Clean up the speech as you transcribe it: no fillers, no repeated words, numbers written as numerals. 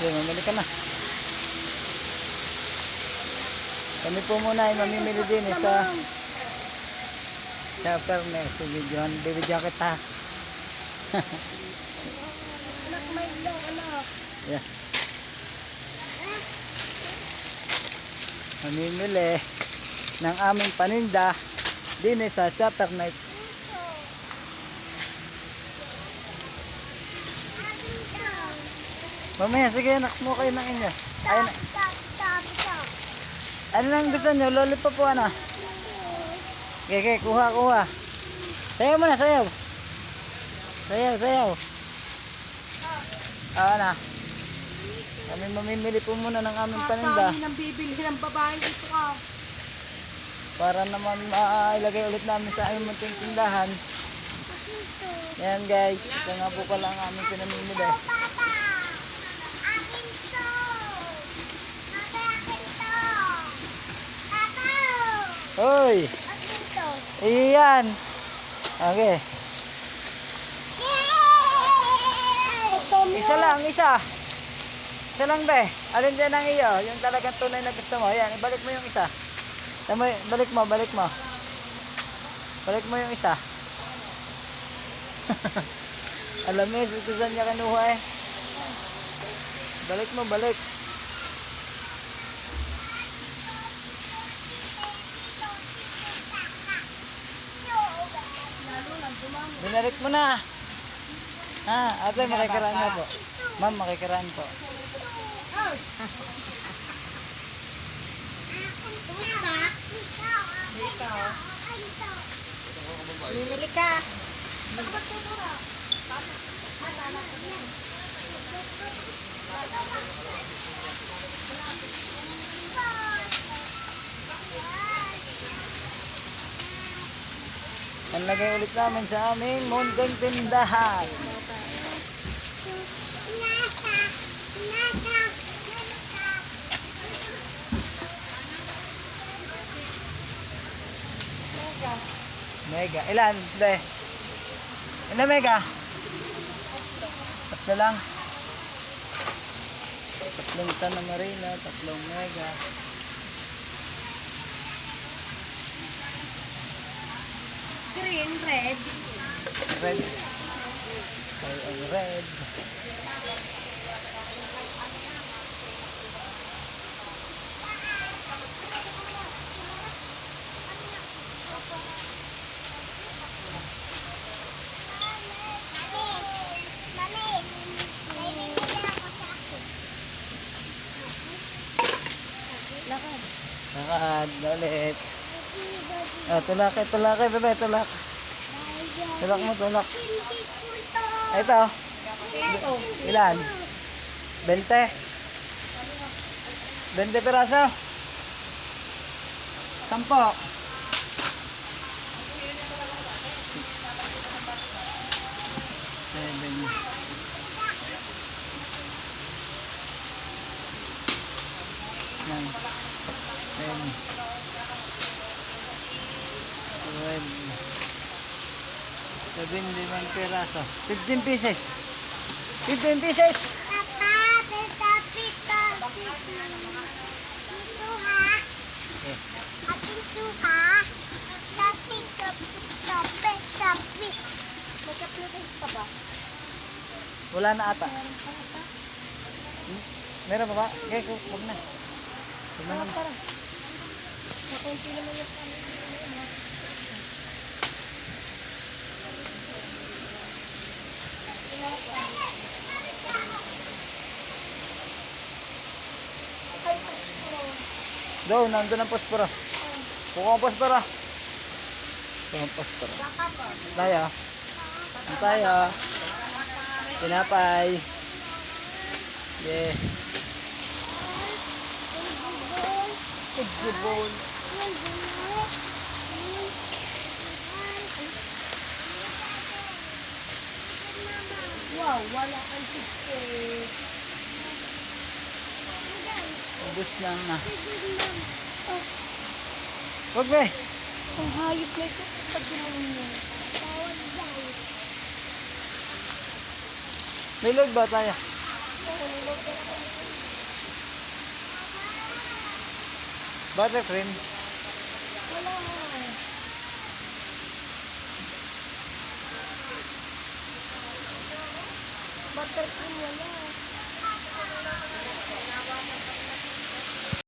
Sige, mamili ka na. Kami po muna ay mamimili din sa Pernes. Bibidyohan kita. Anak, may vlog, anak. Yeah. Mamimili ng aming paninda din sa Pernes. Mamaya, sige anak mo kayo ng inyo. Ayun. Ano lang gusto nyo? Lollipop po ano? Okay, kuha. Sayaw mo na, sayaw. Sayaw. Ano? Kami mamimili po muna ng aming paninda. Kami nang bibili ng babae dito ka. Para naman mailagay ulit namin sa aming munting tindahan. Yan guys, ito nga po pala ang aming pinamimili. Hoy! Iyan! Okay. Isa lang. Isa lang be. Alin dyan ang iyo? Yung talagang tunay na gusto mo. Yan, ibalik mo yung isa. Balik mo. Balik mo yung isa. Alam mo, ito saan niya kanuha eh. Balik mo. Binalik mo na. Ate, makikiraan na po. Ma'am, makikiraan po. Kumusta? Bumili ka. Ang lagay ulit namin sa aming munting tindahan. Mega. Ilan? Be? Ilan mega? Tatlo lang. Tatlong Santa Marina, tatlong mega. Green, red. Red. Ay, ang red. Lakad ulit. Tulak, bebe, tulak. Tulak mo. Ito. Ilan? 20. 20 piraso. 10. 7 piraso. 15 pieces. 15 pieces. Wala na ata. Meron pa ba? Okay, huwag na. Tara. Makunti naman yung Doon, nandun ang posporo. Kuha ang posporo. Kuha ang posporo. Tayo. Tinapay. Yeah. Football. wow, wala kang ticket. Ubus lang na. Huwag be. Ang hayop na ito. Pag ginawa mo. Tawad daw. May load ba tayo? Oo, Buttercream. Wala. Buttercream wala.